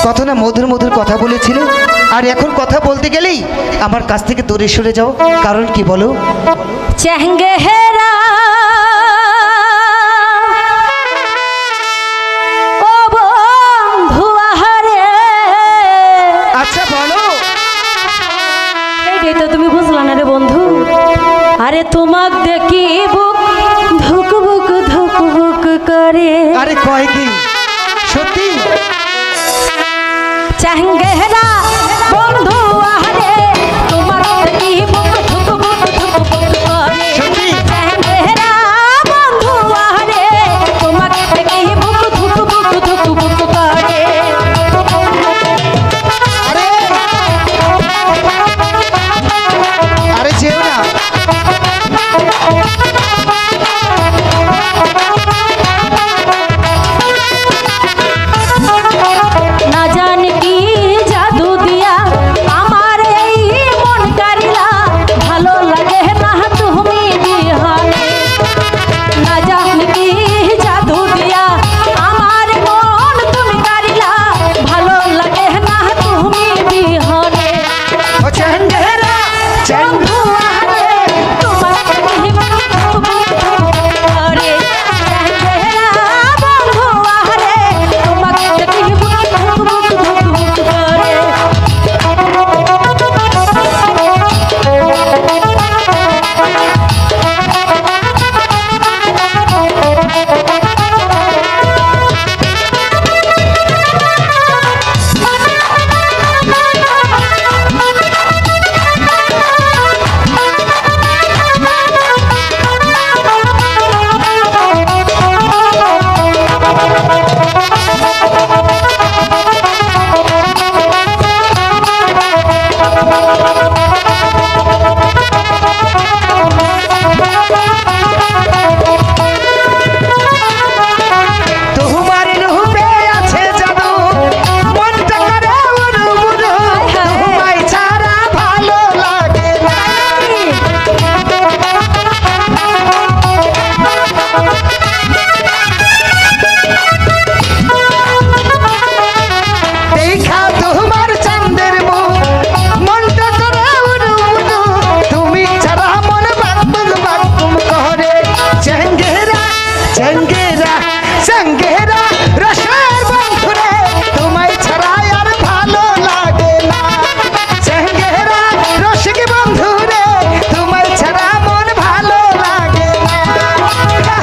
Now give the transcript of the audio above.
কত না মধুর মধুর কথা বলেছিলে, আর এখন কথা বলতে গেলেই আমার কাছ থেকে দূরে সরে যাও। কারণ কি বলো? চেঙ্গেরা ও বন্ধু আহারে। আচ্ছা বলো। এইটাই তো তুমি বুঝলা না রে বন্ধু। আরে তোমাক দেখি বুক ধুক বুক ধুক বুক করে। আরে কয় কি সত্যি? চেঙ্গেরা বন্ধু আহারে, তোমার দেখি বুক ধুক বুক ধুক বুক করে। সত্যি? চেঙ্গেরা বন্ধু আহারে, তোমার দেখি বুক ধুক বুক ধুক বুক করে। আরে আরে যেও না। না জানি কি জাদু দিয়া আমার এই মন কারিলা, ভালো লাগে না তুমি বিহানে। না জানি কি জাদু দিয়া আমার মন তুমি কারিলা, ভালো লাগে না তুমি বিহানে। ও চেঙ্গেরা বন্ধু আহারে, তোমার দেখি বুক ধুক বুক ধুক করে। চেঙ্গেরা বন্ধু আহারে, তোমার দেখি বুক ধুক বুক ধুক বুক করে। তোমার রূপে আছে জাদু, মনটা করে উড়ুবুড়ু, তোমায় ছাড়া ভালো লাগে না। দেখা তোমার চাঁদের মুখ, মনটা করে উড়ুবুড়ু, তুমি ছাড়া মন বাকুম বাকুম করে। চেঙ্গেরা চেঙ্গেরা চেঙ্গেরা রসের বন্ধুরে, তোমায় ছাড়া আর ভালো লাগে না। চেঙ্গেরা রসিক বন্ধুরে, তোমায় ছাড়া মন ভালো লাগে না। চেঙ্গেরা